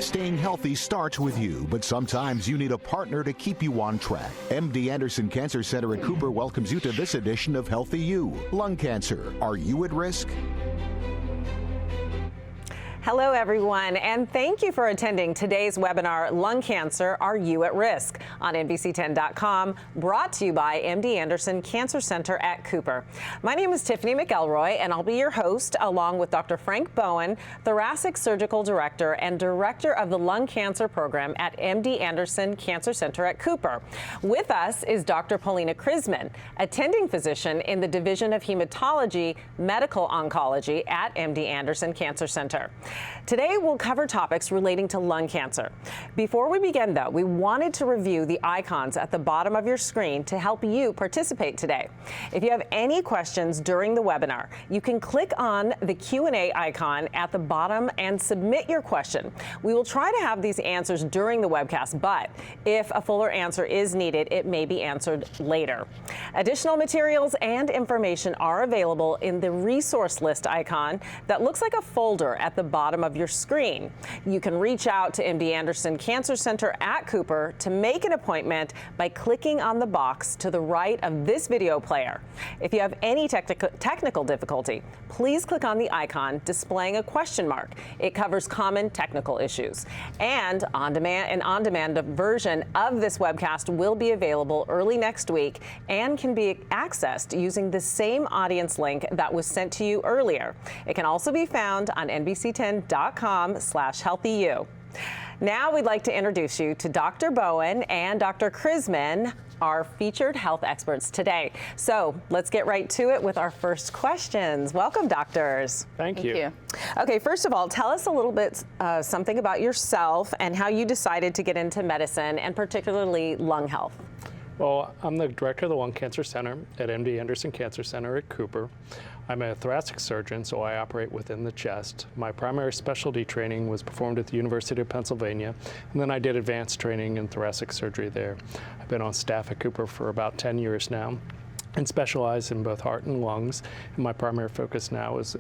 Staying healthy starts with you, but sometimes you need a partner to keep you on track. MD Anderson Cancer Center at Cooper welcomes you to this edition of Healthy You. Lung cancer. Are you at risk? Hello, everyone, and thank you for attending today's webinar, Lung Cancer, Are You at Risk? On NBC10.com, brought to you by MD Anderson Cancer Center at Cooper. My name is Tiffany McElroy, and I'll be your host, along with Dr. Frank Bowen, Thoracic Surgical Director and Director of the Lung Cancer Program at MD Anderson Cancer Center at Cooper. With us is Dr. Polina Khrizman, attending physician in the Division of Hematology, Medical Oncology at MD Anderson Cancer Center. Today, we'll cover topics relating to lung cancer. Before we begin, though, we wanted to review the icons at the bottom of your screen to help you participate today. If you have any questions during the webinar, you can click on the Q&A icon at the bottom and submit your question. We will try to have these answers during the webcast, but if a fuller answer is needed, it may be answered later. Additional materials and information are available in the resource list icon that looks like a folder at the bottom of your screen. You can reach out to MD Anderson Cancer Center at Cooper to make an appointment by clicking on the box to the right of this video player. If you have any technical difficulty, please click on the icon displaying a question mark. It covers common technical issues. And an on-demand version of this webcast will be available early next week and can be accessed using the same audience link that was sent to you earlier. It can also be found on NBC10.com/healthyu. Now we'd like to introduce you to Dr. Bowen and Dr. Khrizman, our featured health experts today. So let's get right to it with our first questions. Welcome, doctors. Thank you. Okay, first of all, tell us a little bit something about yourself and how you decided to get into medicine and particularly lung health. Well, I'm the director of the Lung Cancer Center at MD Anderson Cancer Center at Cooper. I'm a thoracic surgeon, so I operate within the chest. My primary specialty training was performed at the University of Pennsylvania, and then I did advanced training in thoracic surgery there. I've been on staff at Cooper for about 10 years now and specialize in both heart and lungs. And my primary focus now is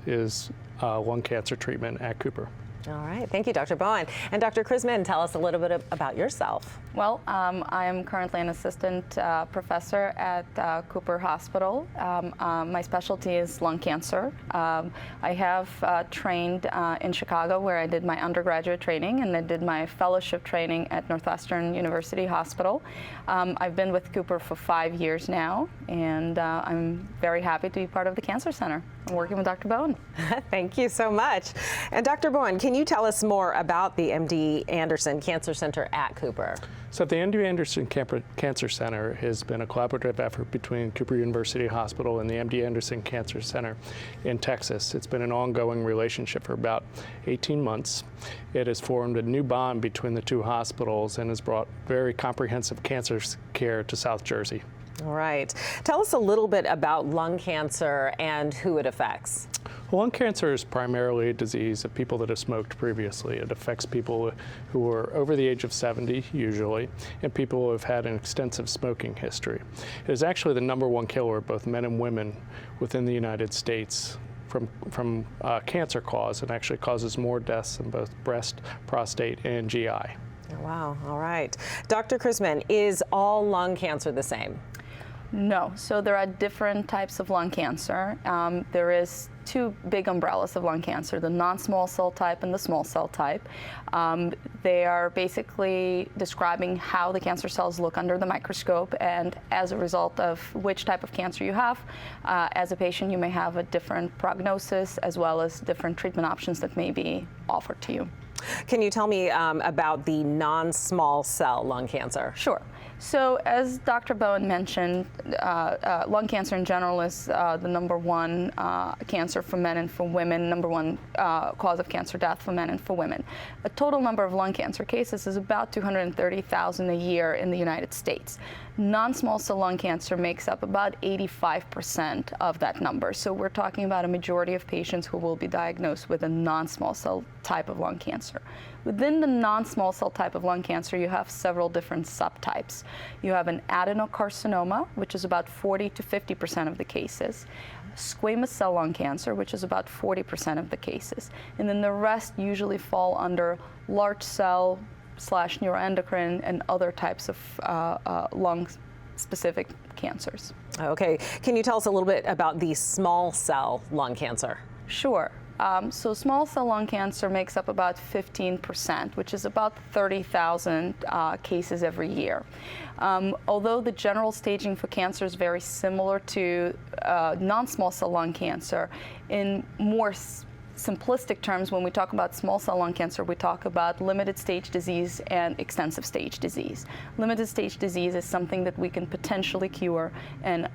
lung cancer treatment at Cooper. All right, thank you, Dr. Bowen. And Dr. Khrizman, tell us a little bit about yourself. Well, I am currently an assistant professor at Cooper Hospital. My specialty is lung cancer. I have trained in Chicago, where I did my undergraduate training, and I did my fellowship training at Northwestern University Hospital. I've been with Cooper for 5 years now, and I'm very happy to be part of the Cancer Center. I'm working with Dr. Bowen. Thank you so much. And Dr. Bowen, can you tell us more about the MD Anderson Cancer Center at Cooper? So the MD Anderson Cancer Center has been a collaborative effort between Cooper University Hospital and the MD Anderson Cancer Center in Texas. It's been an ongoing relationship for about 18 months. It has formed a new bond between the two hospitals and has brought very comprehensive cancer care to South Jersey. All right. Tell us a little bit about lung cancer and who it affects. Well, lung cancer is primarily a disease of people that have smoked previously. It affects people who are over the age of 70, usually, and people who have had an extensive smoking history. It is actually the #1 killer of both men and women within the United States from cancer cause, and actually causes more deaths in both breast, prostate, and GI. Oh, wow. All right. Dr. Khrizman, is all lung cancer the same? No. So there are different types of lung cancer. There is 2 big umbrellas of lung cancer, the non-small cell type and the small cell type. They are basically describing how the cancer cells look under the microscope, and as a result of which type of cancer you have, as a patient you may have a different prognosis as well as different treatment options that may be offered to you. Can you tell me about the non-small cell lung cancer? Sure. So as Dr. Bowen mentioned, lung cancer in general is the #1 cancer for men and for women, #1 cause of cancer death for men and for women. A total number of lung cancer cases is about 230,000 a year in the United States. Non-small cell lung cancer makes up about 85% of that number. So we're talking about a majority of patients who will be diagnosed with a non-small cell type of lung cancer. Within the non-small cell type of lung cancer, you have several different subtypes. You have an adenocarcinoma, which is about 40 to 50% of the cases. squamous cell lung cancer, which is about 40% of the cases. And then the rest usually fall under large cell / neuroendocrine and other types of lung-specific cancers. Okay, can you tell us a little bit about the small cell lung cancer? Sure. So small cell lung cancer makes up about 15%, which is about 30,000 cases every year. Although the general staging for cancer is very similar to non-small cell lung cancer, in more simplistic terms, when we talk about small cell lung cancer, we talk about limited stage disease and extensive stage disease. Limited stage disease is something that we can potentially cure, and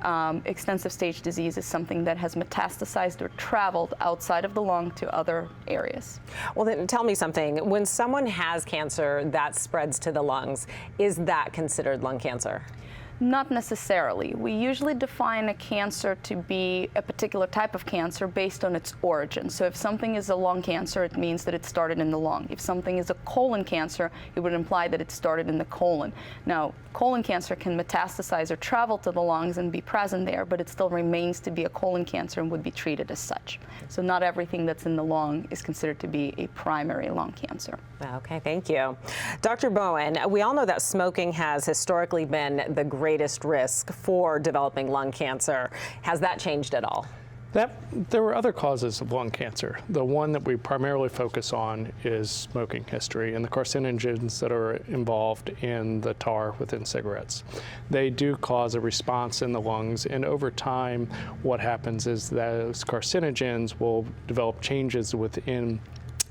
extensive stage disease is something that has metastasized or traveled outside of the lung to other areas. Well, then tell me something. When someone has cancer that spreads to the lungs, is that considered lung cancer? Not necessarily. We usually define a cancer to be a particular type of cancer based on its origin. So if something is a lung cancer, it means that it started in the lung. If something is a colon cancer, it would imply that it started in the colon. Now, colon cancer can metastasize or travel to the lungs and be present there, but it still remains to be a colon cancer and would be treated as such. So not everything that's in the lung is considered to be a primary lung cancer. Okay, thank you. Dr. Bowen, we all know that smoking has historically been the greatest risk for developing lung cancer. Has that changed at all? There were other causes of lung cancer. The one that we primarily focus on is smoking history and the carcinogens that are involved in the tar within cigarettes. They do cause a response in the lungs, and over time what happens is those carcinogens will develop changes within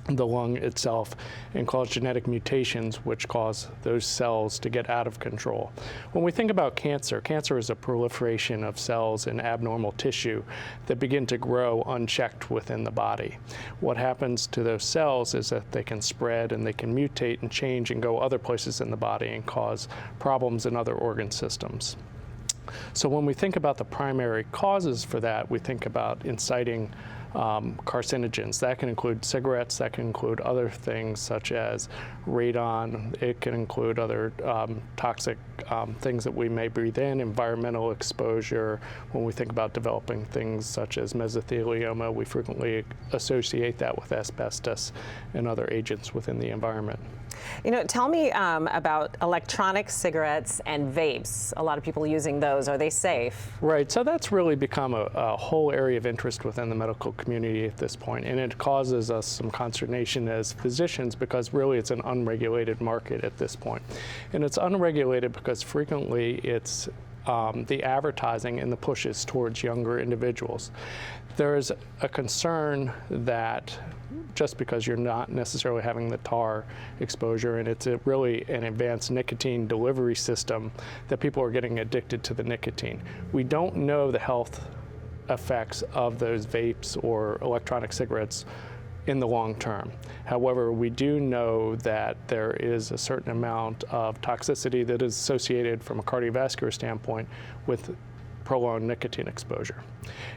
the lung itself and cause genetic mutations which cause those cells to get out of control. When we think about cancer, cancer is a proliferation of cells in abnormal tissue that begin to grow unchecked within the body. What happens to those cells is that they can spread and they can mutate and change and go other places in the body and cause problems in other organ systems. So when we think about the primary causes for that, we think about inciting carcinogens. That can include cigarettes, that can include other things such as radon, it can include other toxic things that we may breathe in, environmental exposure. When we think about developing things such as mesothelioma, we frequently associate that with asbestos and other agents within the environment. You know, tell me about electronic cigarettes and vapes. A lot of people using those. Are they safe? Right. So that's really become a whole area of interest within the medical community at this point, and it causes us some consternation as physicians because really it's an unregulated market at this point. And it's unregulated because frequently it's the advertising and the pushes towards younger individuals. There's a concern that just because you're not necessarily having the tar exposure and it's really an advanced nicotine delivery system, that people are getting addicted to the nicotine. We don't know the health effects of those vapes or electronic cigarettes in the long term. However, we do know that there is a certain amount of toxicity that is associated from a cardiovascular standpoint with prolonged nicotine exposure.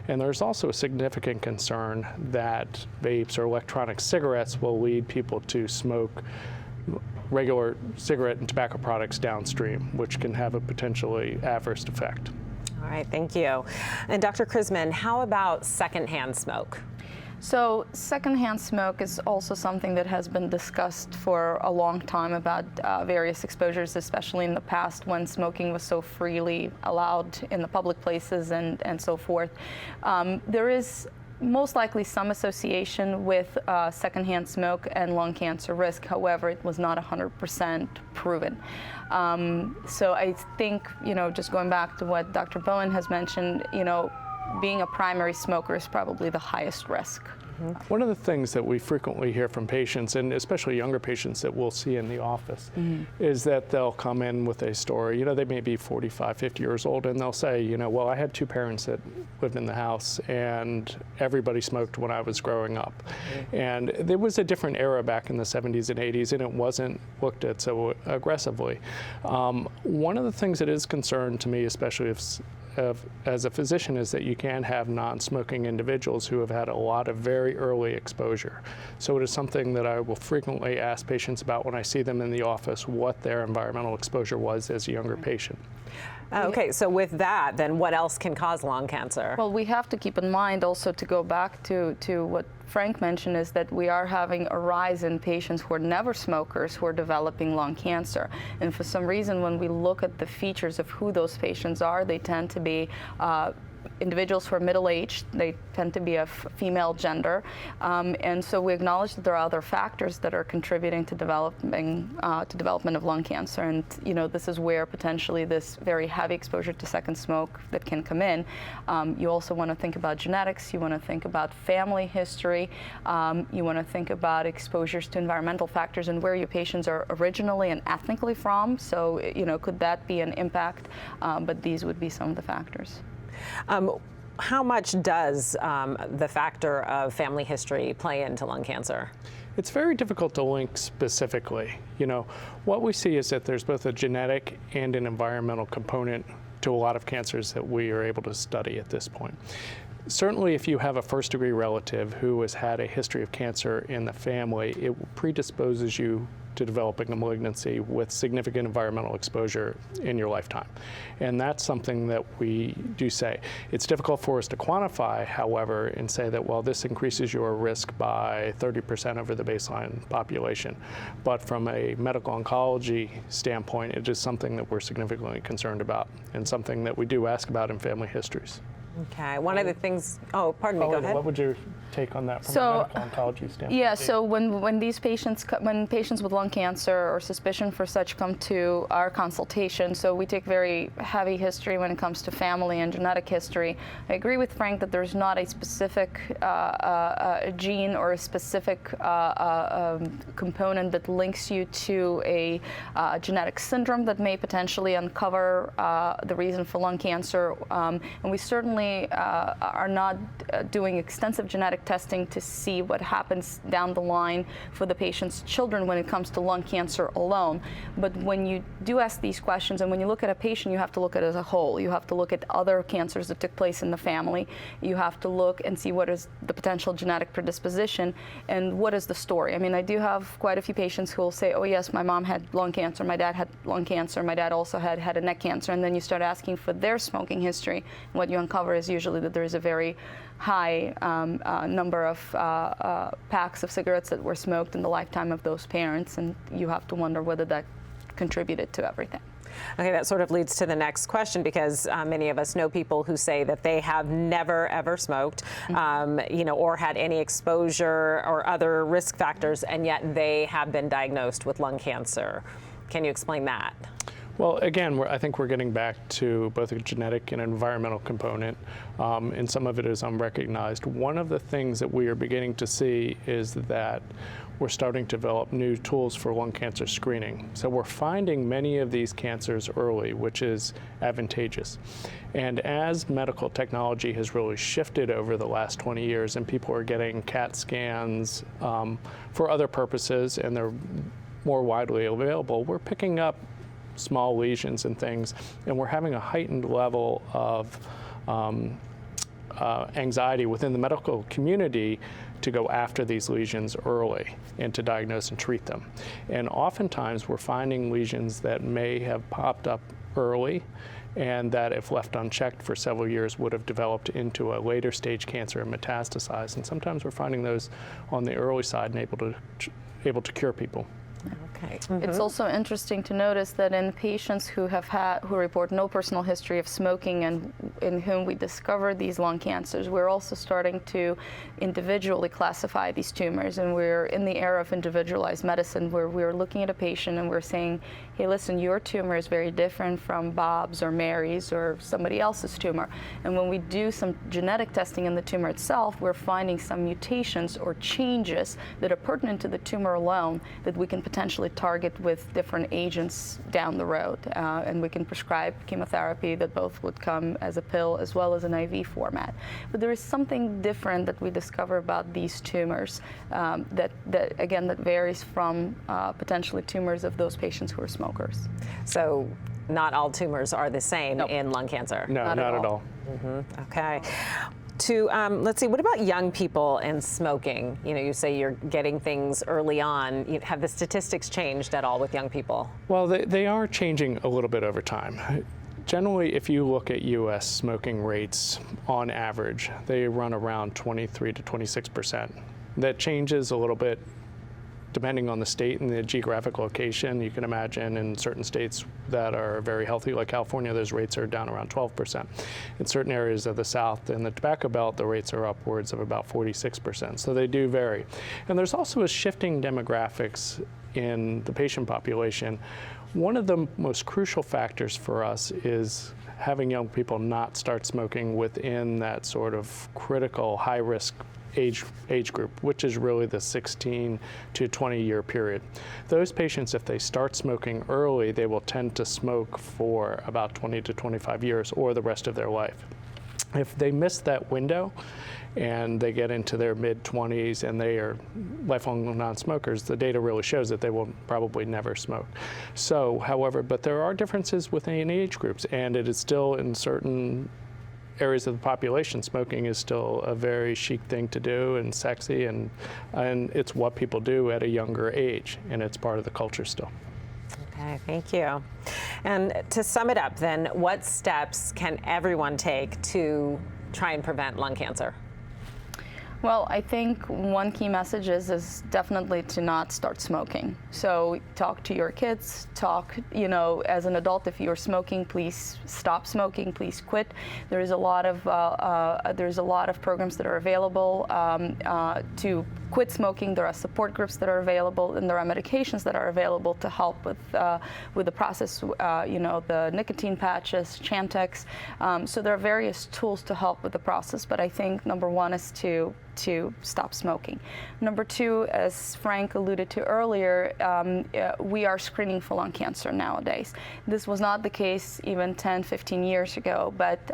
And there's also a significant concern that vapes or electronic cigarettes will lead people to smoke regular cigarette and tobacco products downstream, which can have a potentially adverse effect. All right, thank you. And Dr. Khrizman, how about secondhand smoke? So secondhand smoke is also something that has been discussed for a long time about various exposures, especially in the past when smoking was so freely allowed in the public places and so forth. There is most likely some association with secondhand smoke and lung cancer risk. However, it was not 100% proven. So I think, just going back to what Dr. Bowen has mentioned, being a primary smoker is probably the highest risk. One of the things that we frequently hear from patients, and especially younger patients that we'll see in the office, is that they'll come in with a story. They may be 45, 50 years old, and they'll say, well, I had two parents that lived in the house, and everybody smoked when I was growing up. And there was a different era back in the 70s and 80s, and it wasn't looked at so aggressively. One of the things that is concerned to me, especially as a physician is that you can have non-smoking individuals who have had a lot of very early exposure. So it is something that I will frequently ask patients about when I see them in the office, what their environmental exposure was as a younger patient. Okay, so with that, then what else can cause lung cancer? Well, we have to keep in mind also, to go back to what Frank mentioned, is that we are having a rise in patients who are never smokers who are developing lung cancer. And for some reason, when we look at the features of who those patients are, they tend to be individuals who are middle-aged. They tend to be of female gender, and so we acknowledge that there are other factors that are contributing to development of lung cancer. And this is where potentially this very heavy exposure to second smoke that can come in. You also want to think about genetics. You want to think about family history. You want to think about exposures to environmental factors and where your patients are originally and ethnically from. So could that be an impact? But these would be some of the factors. How much does the factor of family history play into lung cancer? It's very difficult to link specifically. What we see is that there's both a genetic and an environmental component to a lot of cancers that we are able to study at this point. Certainly, if you have a first-degree relative who has had a history of cancer in the family, it predisposes you to developing a malignancy with significant environmental exposure in your lifetime. And that's something that we do say. It's difficult for us to quantify, however, and say that, well, this increases your risk by 30% over the baseline population. But from a medical oncology standpoint, it is something that we're significantly concerned about and something that we do ask about in family histories. Okay, one of the things, pardon me, go ahead. What would your take on that from a medical oncology standpoint? Yeah, so when patients with lung cancer or suspicion for such come to our consultation, so we take very heavy history when it comes to family and genetic history. I agree with Frank that there's not a specific gene or a specific component that links you to a genetic syndrome that may potentially uncover the reason for lung cancer, and we certainly are not doing extensive genetic testing to see what happens down the line for the patient's children when it comes to lung cancer alone. But when you do ask these questions and when you look at a patient, you have to look at it as a whole. You have to look at other cancers that took place in the family. You have to look and see what is the potential genetic predisposition and what is the story. I mean, I do have quite a few patients who will say, oh yes, my mom had lung cancer, my dad had lung cancer, my dad also had head and neck cancer, and then you start asking for their smoking history. And what you uncover is usually that there is a very high number of packs of cigarettes that were smoked in the lifetime of those parents, and you have to wonder whether that contributed to everything. Okay, that sort of leads to the next question, because many of us know people who say that they have never ever smoked, or had any exposure or other risk factors, and yet they have been diagnosed with lung cancer. Can you explain that? Well, again, I think we're getting back to both a genetic and environmental component, and some of it is unrecognized. One of the things that we are beginning to see is that we're starting to develop new tools for lung cancer screening. So we're finding many of these cancers early, which is advantageous. And as medical technology has really shifted over the last 20 years and people are getting CAT scans for other purposes and they're more widely available, we're picking up small lesions and things, and we're having a heightened level of anxiety within the medical community to go after these lesions early and to diagnose and treat them. And oftentimes we're finding lesions that may have popped up early and that if left unchecked for several years would have developed into a later stage cancer and metastasized. And sometimes we're finding those on the early side and able to cure people. Okay. It's also interesting to notice that in patients who report no personal history of smoking and in whom we discover these lung cancers, we're also starting to individually classify these tumors, and we're in the era of individualized medicine where we're looking at a patient and we're saying, hey, listen, your tumor is very different from Bob's or Mary's or somebody else's tumor. And when we do some genetic testing in the tumor itself, we're finding some mutations or changes that are pertinent to the tumor alone that we can potentially potentially target with different agents down the road. And we can prescribe chemotherapy that both would come as a pill as well as an IV format. But there is something different that we discover about these tumors that varies from potentially tumors of those patients who are smokers. So not all tumors are the same in lung cancer? No, not at all. Mm-hmm. Okay. Let's see, what about young people and smoking? You say you're getting things early on. Have the statistics changed at all with young people? Well, they are changing a little bit over time. Generally, if you look at U.S. smoking rates on average, they run around 23 to 26%. That changes a little bit depending on the state and the geographic location. You can imagine in certain states that are very healthy, like California, those rates are down around 12%. In certain areas of the South and the Tobacco Belt, the rates are upwards of about 46%. So they do vary. And there's also a shifting demographics in the patient population. One of the most crucial factors for us is having young people not start smoking within that sort of critical high-risk age group, which is really the 16 to 20 year period. Those patients, if they start smoking early, they will tend to smoke for about 20 to 25 years or the rest of their life. If they miss that window and they get into their mid-20s and they are lifelong non-smokers, the data really shows that they will probably never smoke. So, however, but there are differences within age groups, and it is still in certain areas of the population, smoking is still a very chic thing to do and sexy, and it's what people do at a younger age, and it's part of the culture still. Okay, thank you. And to sum it up then, what steps can everyone take to try and prevent lung cancer? Well, I think one key message is definitely to not start smoking. So talk to your kids, as an adult, if you're smoking, please stop smoking, please quit. There's a lot of programs that are available to quit smoking. There are support groups that are available, and there are medications that are available to help with the process. The nicotine patches, Chantix. So there are various tools to help with the process. But I think number one is to stop smoking. Number two, as Frank alluded to earlier, we are screening for lung cancer nowadays. This was not the case even 10, 15 years ago, but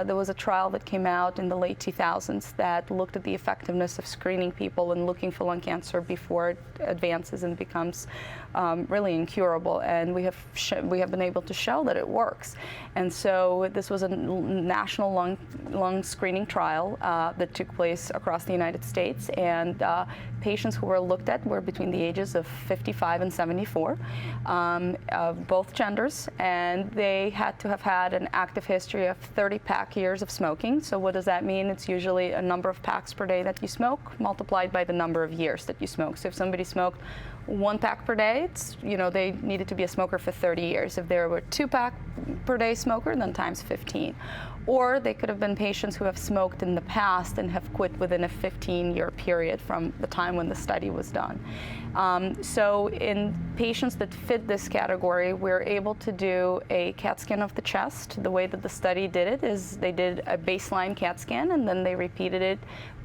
there was a trial that came out in the late 2000s that looked at the effectiveness of screening people and looking for lung cancer before it advances and becomes really incurable. And we have been able to show that it works. And so this was a national lung screening trial that took place across the United States, and patients who were looked at were between the ages of 55 and 74, of both genders, and they had to have had an active history of 30 pack years of smoking. So what does that mean? It's usually a number of packs per day that you smoke multiplied by the number of years that you smoke. So if somebody smoked 1 pack per day, they needed to be a smoker for 30 years. If there were 2 pack per day smoker, then times 15. Or they could have been patients who have smoked in the past and have quit within a 15-year period from the time when the study was done. So in patients that fit this category, we're able to do a CAT scan of the chest. The way that the study did it is they did a baseline CAT scan, and then they repeated it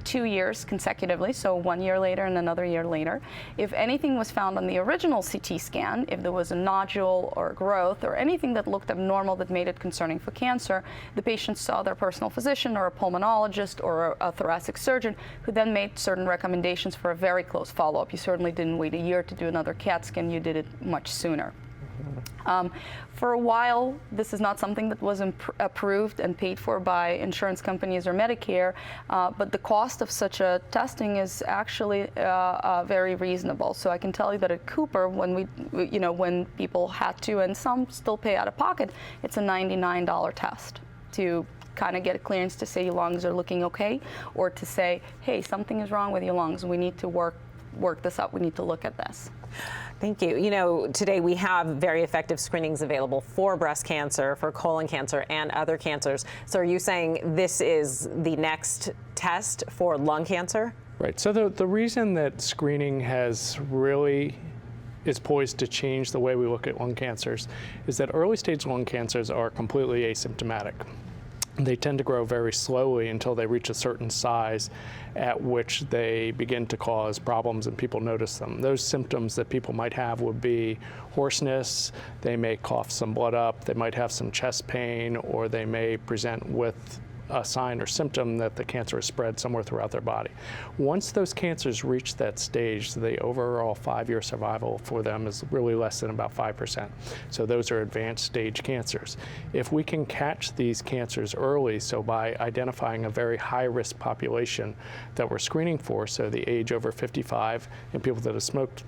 2 years consecutively, so 1 year later and another year later. If anything was found on the original CT scan, if there was a nodule or growth or anything that looked abnormal that made it concerning for cancer, the patient saw their personal physician or a pulmonologist or a thoracic surgeon, who then made certain recommendations for a very close follow-up. You certainly didn't wait a year to do another CAT scan, you did it much sooner. For a while, this is not something that was approved and paid for by insurance companies or Medicare, but the cost of such a testing is actually very reasonable. So I can tell you that at Cooper, when people had to, and some still pay out of pocket, it's a $99 test to kind of get a clearance to say your lungs are looking okay, or to say, hey, something is wrong with your lungs. We need to work this up. We need to look at this. Thank you. Today we have very effective screenings available for breast cancer, for colon cancer, and other cancers. So are you saying this is the next test for lung cancer? Right. So the reason that screening is poised to change the way we look at lung cancers is that early stage lung cancers are completely asymptomatic. They tend to grow very slowly until they reach a certain size, at which they begin to cause problems and people notice them. Those symptoms that people might have would be hoarseness, they may cough some blood up, they might have some chest pain, or they may present with a sign or symptom that the cancer is spread somewhere throughout their body. Once those cancers reach that stage, the overall 5-year survival for them is really less than about 5%. So those are advanced stage cancers. If we can catch these cancers early, so by identifying a very high-risk population that we're screening for, so the age over 55 and people that have smoked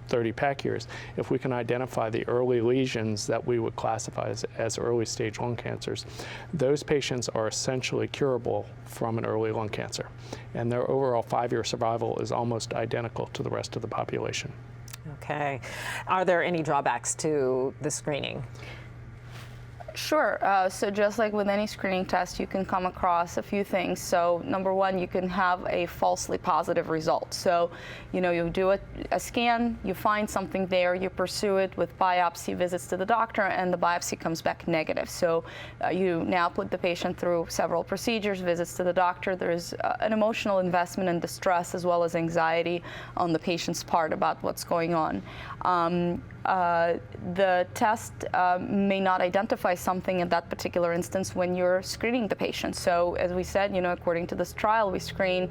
30 pack years, if we can identify the early lesions that we would classify as early stage lung cancers, those patients are essentially curable from an early lung cancer. And their overall 5-year survival is almost identical to the rest of the population. Okay. Are there any drawbacks to the screening? Sure. So just like with any screening test, you can come across a few things. So number one, you can have a falsely positive result. So, you do a scan, you find something there, you pursue it with biopsy visits to the doctor, and the biopsy comes back negative. So you now put the patient through several procedures, visits to the doctor. There's an emotional investment and distress as well as anxiety on the patient's part about what's going on. The test may not identify something in that particular instance when you're screening the patient. So as we said, according to this trial, we screen,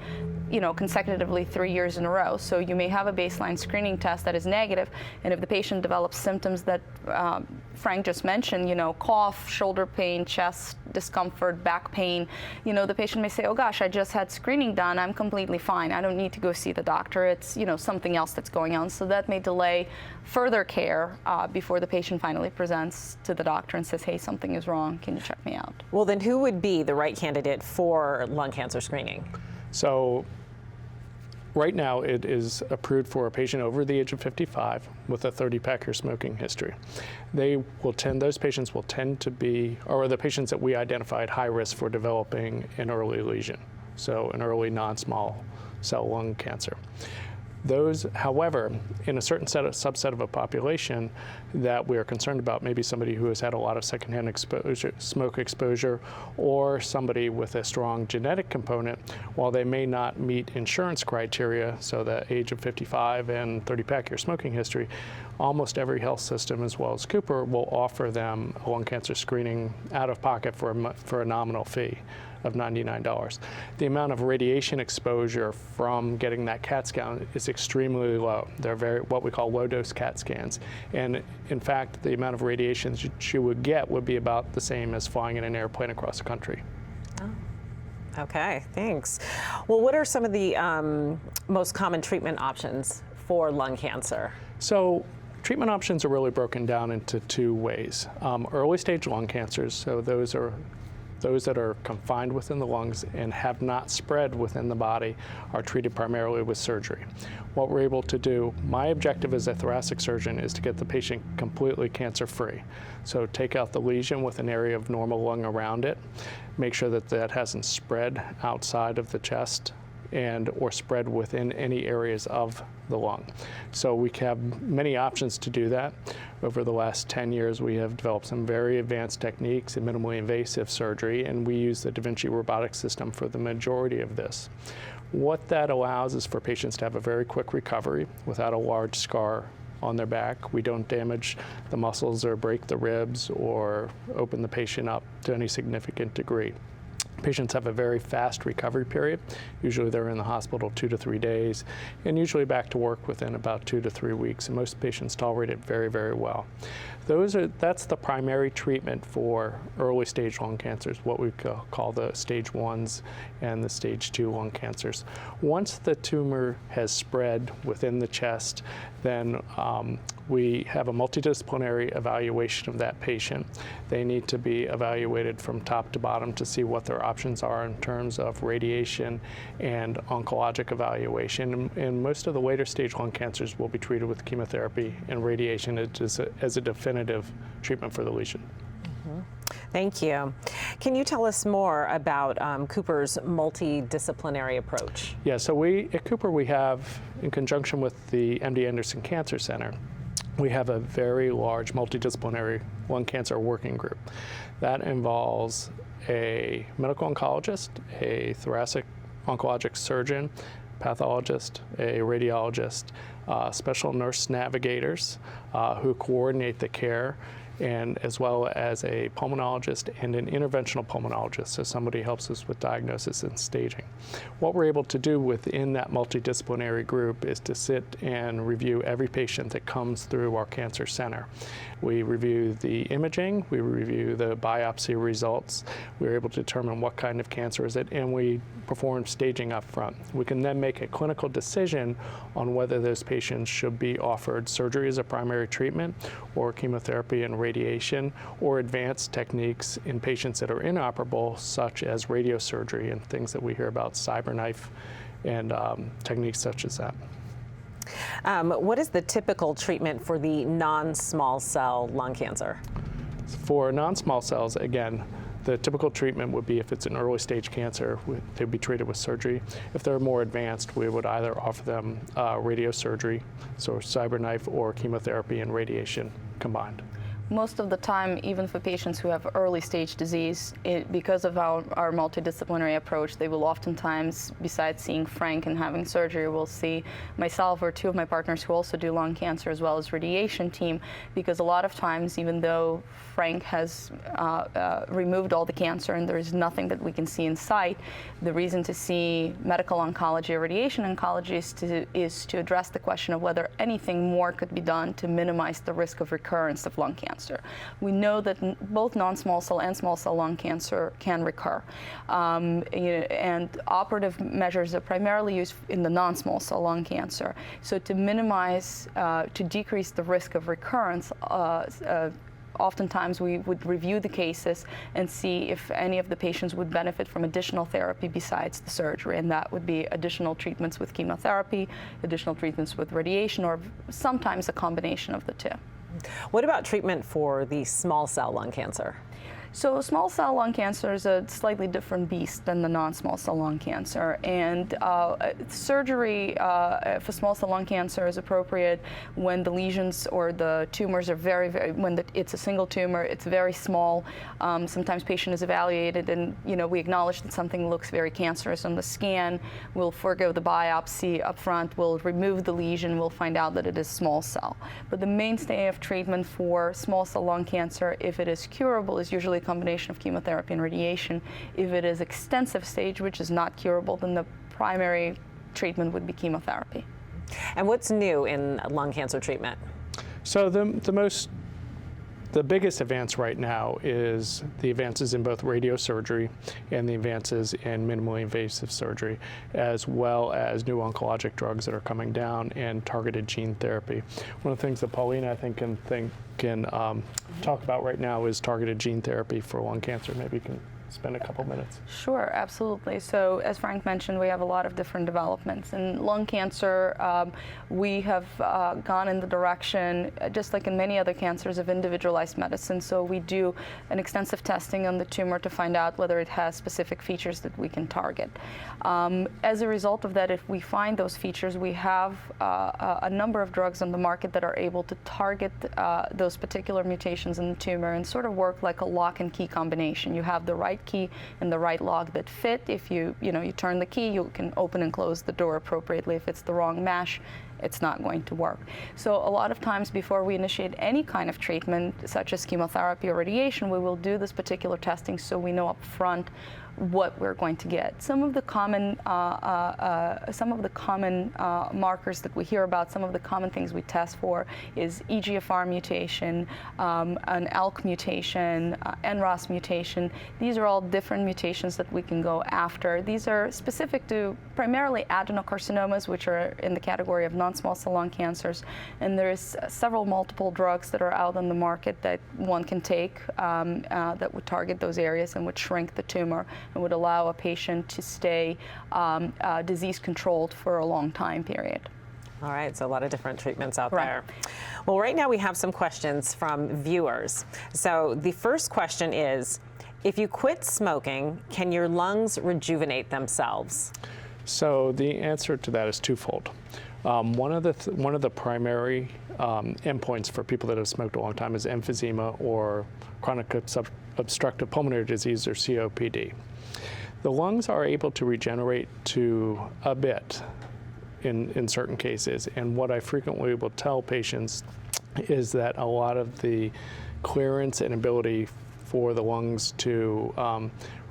consecutively 3 years in a row. So you may have a baseline screening test that is negative, and if the patient develops symptoms that Frank just mentioned, cough, shoulder pain, chest discomfort, back pain, the patient may say, oh gosh, I just had screening done, I'm completely fine, I don't need to go see the doctor, it's something else that's going on. So that may delay further care before the patient finally presents to the doctor and says, hey, something is wrong, can you check me out? Well, then who would be the right candidate for lung cancer screening? So right now it is approved for a patient over the age of 55 with a 30-pack year smoking history. Those patients will tend to be, or the patients that we identify at high risk for developing an early lesion, so an early non-small cell lung cancer. Those, however, in a certain subset of a population that we are concerned about, maybe somebody who has had a lot of secondhand smoke exposure, or somebody with a strong genetic component, while they may not meet insurance criteria, so the age of 55 and 30-pack year smoking history, almost every health system, as well as Cooper, will offer them a lung cancer screening out of pocket for a nominal fee of $99. The amount of radiation exposure from getting that CAT scan is extremely low. They're what we call low-dose CAT scans. And in fact, the amount of radiation that you would get would be about the same as flying in an airplane across the country. Oh. Okay, thanks. Well, what are some of the most common treatment options for lung cancer? So treatment options are really broken down into two ways. Early stage lung cancers, so those that are confined within the lungs and have not spread within the body, are treated primarily with surgery. What we're able to do, my objective as a thoracic surgeon, is to get the patient completely cancer-free. So take out the lesion with an area of normal lung around it, make sure that that hasn't spread outside of the chest or spread within any areas of the lung. So we have many options to do that. Over the last 10 years, we have developed some very advanced techniques in minimally invasive surgery, and we use the Da Vinci robotic system for the majority of this. What that allows is for patients to have a very quick recovery without a large scar on their back. We don't damage the muscles or break the ribs or open the patient up to any significant degree. Patients have a very fast recovery period. Usually they're in the hospital 2 to 3 days, and usually back to work within about 2 to 3 weeks, and most patients tolerate it very, very well. That's the primary treatment for early stage lung cancers, what we call the stage 1s and the stage 2 lung cancers. Once the tumor has spread within the chest, then we have a multidisciplinary evaluation of that patient. They need to be evaluated from top to bottom to see what their options are in terms of radiation and oncologic evaluation. And most of the later stage lung cancers will be treated with chemotherapy and radiation as a definitive treatment for the lesion. Thank you. Can you tell us more about Cooper's multidisciplinary approach? Yeah, so at Cooper we have, in conjunction with the MD Anderson Cancer Center, we have a very large multidisciplinary lung cancer working group. That involves a medical oncologist, a thoracic oncologic surgeon, pathologist, a radiologist, special nurse navigators who coordinate the care, and as well as a pulmonologist and an interventional pulmonologist, so somebody helps us with diagnosis and staging. What we're able to do within that multidisciplinary group is to sit and review every patient that comes through our cancer center. We review the imaging, we review the biopsy results, we're able to determine what kind of cancer is it, and we perform staging up front. We can then make a clinical decision on whether those patients should be offered surgery as a primary treatment, or chemotherapy and radiation, or advanced techniques in patients that are inoperable, such as radiosurgery and things that we hear about, cyberknife, and techniques such as that. What is the typical treatment for the non-small cell lung cancer? For non-small cells, again, the typical treatment would be, if it's an early stage cancer, they'd be treated with surgery. If they're more advanced, we would either offer them radiosurgery, so cyberknife, or chemotherapy and radiation combined. Most of the time, even for patients who have early stage disease, because of our multidisciplinary approach, they will oftentimes, besides seeing Frank and having surgery, will see myself or two of my partners who also do lung cancer, as well as radiation team, because a lot of times, even though Frank has removed all the cancer and there is nothing that we can see in sight, the reason to see medical oncology or radiation oncology is to address the question of whether anything more could be done to minimize the risk of recurrence of lung cancer. We know that both non-small cell and small cell lung cancer can recur. And operative measures are primarily used in the non-small cell lung cancer. So to minimize, to decrease the risk of recurrence, oftentimes we would review the cases and see if any of the patients would benefit from additional therapy besides the surgery, and that would be additional treatments with chemotherapy, additional treatments with radiation, or sometimes a combination of the two. What about treatment for the small cell lung cancer? So small cell lung cancer is a slightly different beast than the non-small cell lung cancer, and surgery for small cell lung cancer is appropriate when the lesions or the tumors are it's a single tumor, it's very small. Sometimes patient is evaluated and we acknowledge that something looks very cancerous on the scan. We'll forego the biopsy up front, we'll remove the lesion, we'll find out that it is small cell. But the mainstay of treatment for small cell lung cancer, if it is curable, is usually a combination of chemotherapy and radiation. If it is extensive stage, which is not curable, then the primary treatment would be chemotherapy. And what's new in lung cancer treatment? So the biggest advance right now is the advances in both radiosurgery and the advances in minimally invasive surgery, as well as new oncologic drugs that are coming down and targeted gene therapy. One of the things that Polina, I think, can talk about right now is targeted gene therapy for lung cancer. Maybe you can spend a couple minutes. Sure, absolutely. So as Frank mentioned, we have a lot of different developments. In lung cancer, we have gone in the direction, just like in many other cancers, of individualized medicine. So we do an extensive testing on the tumor to find out whether it has specific features that we can target. As a result of that, if we find those features, we have a number of drugs on the market that are able to target those particular mutations in the tumor and sort of work like a lock and key combination. You have the right key and the right lock that fit. If you turn the key, you can open and close the door appropriately. If it's the wrong mesh, it's not going to work. So a lot of times before we initiate any kind of treatment, such as chemotherapy or radiation, we will do this particular testing so we know up front what we're going to get. Some of the common markers that we hear about, some of the common things we test for is EGFR mutation, an ALK mutation, NRAS mutation. These are all different mutations that we can go after. These are specific to primarily adenocarcinomas, which are in the category of non-small cell lung cancers. And there's several multiple drugs that are out on the market that one can take that would target those areas and would shrink the tumor and would allow a patient to stay disease controlled for a long time period. All right, so a lot of different treatments out there. Well, right now we have some questions from viewers. So the first question is, if you quit smoking, can your lungs rejuvenate themselves? So the answer to that is twofold. One of the primary endpoints for people that have smoked a long time is emphysema or chronic obstructive pulmonary disease, or COPD. The lungs are able to regenerate to a bit in certain cases, and what I frequently will tell patients is that a lot of the clearance and ability for the lungs to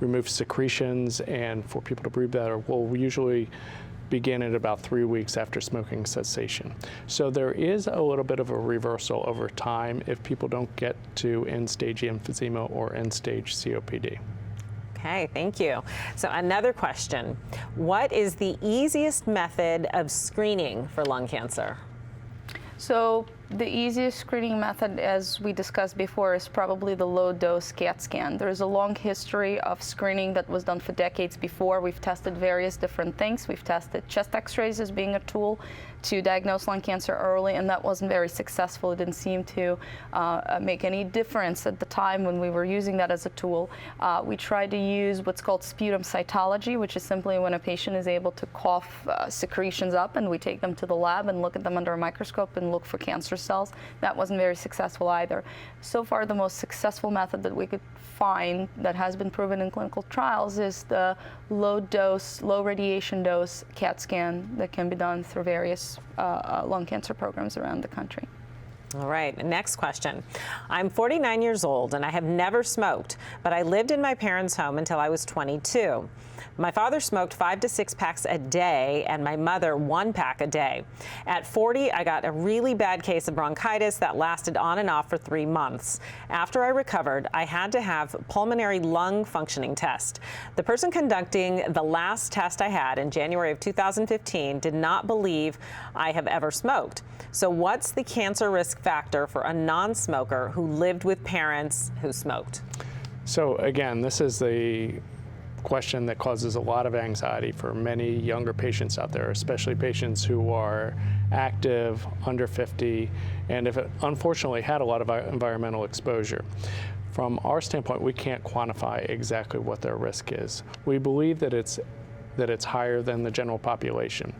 remove secretions and for people to breathe better will usually begin at about 3 weeks after smoking cessation. So there is a little bit of a reversal over time if people don't get to end-stage emphysema or end-stage COPD. Okay, thank you. So another question, what is the easiest method of screening for lung cancer? So the easiest screening method, as we discussed before, is probably the low-dose CAT scan. There is a long history of screening that was done for decades before. We've tested various different things. We've tested chest x-rays as being a tool to diagnose lung cancer early, and that wasn't very successful. It didn't seem to make any difference at the time when we were using that as a tool. We tried to use what's called sputum cytology, which is simply when a patient is able to cough secretions up, and we take them to the lab and look at them under a microscope and look for cancer cells. That wasn't very successful either. So far, the most successful method that we could find that has been proven in clinical trials is the low radiation dose CAT scan that can be done through various lung cancer programs around the country. All right, next question. I'm 49 years old and I have never smoked, but I lived in my parents' home until I was 22. My father smoked 5 to 6 packs a day and my mother 1 pack a day. At 40, I got a really bad case of bronchitis that lasted on and off for 3 months. After I recovered, I had to have pulmonary lung functioning test. The person conducting the last test I had in January of 2015 did not believe I have ever smoked. So what's the cancer risk factor for a non-smoker who lived with parents who smoked? So again, this is the question that causes a lot of anxiety for many younger patients out there, especially patients who are active, under 50, and if it unfortunately had a lot of environmental exposure. From our standpoint, we can't quantify exactly what their risk is. We believe that it's higher than the general population.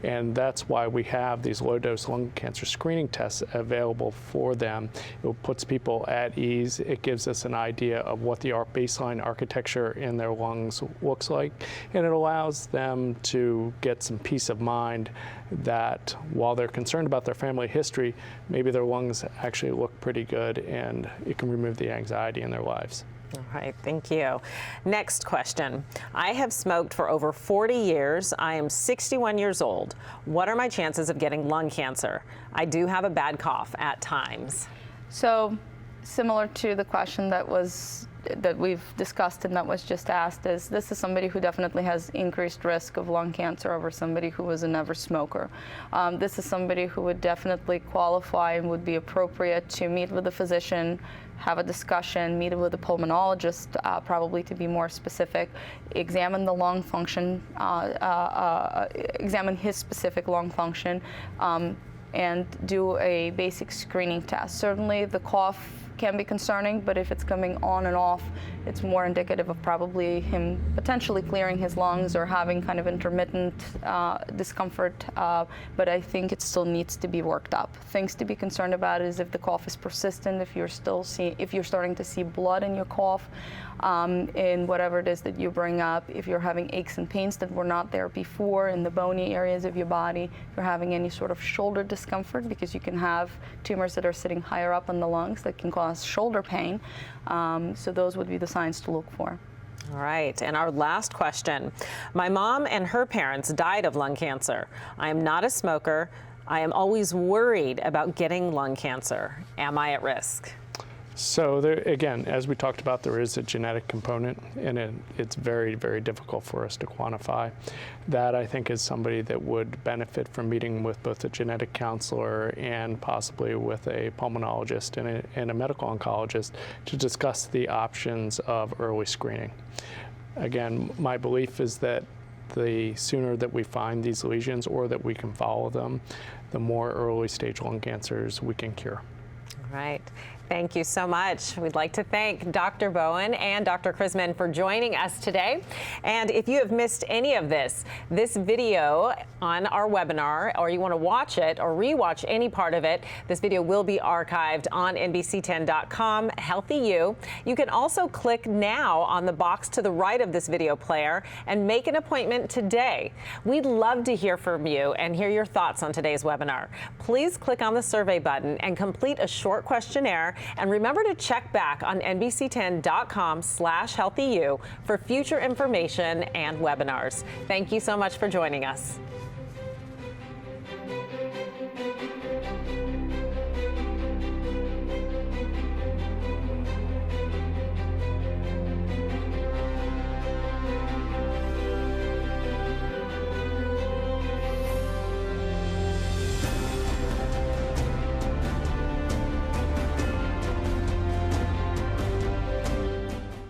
And that's why we have these low-dose lung cancer screening tests available for them. It puts people at ease. It gives us an idea of what the baseline architecture in their lungs looks like. And it allows them to get some peace of mind that while they're concerned about their family history, maybe their lungs actually look pretty good and it can remove the anxiety in their lives. All right, thank you. Next question. I have smoked for over 40 years. I am 61 years old. What are my chances of getting lung cancer? I do have a bad cough at times. So similar to the question that we've discussed and that was just asked, this is somebody who definitely has increased risk of lung cancer over somebody who was a never smoker. This is somebody who would definitely qualify and would be appropriate to meet with a physician, have a discussion, meet with a pulmonologist, probably to be more specific, examine the lung function, examine his specific lung function, and do a basic screening test. Certainly the cough can be concerning, but if it's coming on and off, it's more indicative of probably him potentially clearing his lungs or having kind of intermittent discomfort, but I think it still needs to be worked up. Things to be concerned about is if the cough is persistent, if you're starting to see blood in your cough, in whatever it is that you bring up, if you're having aches and pains that were not there before in the bony areas of your body, if you're having any sort of shoulder discomfort, because you can have tumors that are sitting higher up in the lungs that can cause shoulder pain. So those would be the signs to look for. All right, and our last question. My mom and her parents died of lung cancer. I am not a smoker. I am always worried about getting lung cancer. Am I at risk? So there, again, as we talked about, there is a genetic component, and it's very, very difficult for us to quantify. That, I think, is somebody that would benefit from meeting with both a genetic counselor and possibly with a pulmonologist and a medical oncologist to discuss the options of early screening. Again, my belief is that the sooner that we find these lesions or that we can follow them, the more early stage lung cancers we can cure. right. Thank you so much. We'd like to thank Dr. Bowen and Dr. Khrizman for joining us today. And if you have missed any of this video on our webinar, or you want to watch it or rewatch any part of it, this video will be archived on NBC10.com, Healthy You. You can also click now on the box to the right of this video player and make an appointment today. We'd love to hear from you and hear your thoughts on today's webinar. Please click on the survey button and complete a short questionnaire. And remember to check back on NBC10.com/HealthyYou for future information and webinars. Thank you so much for joining us.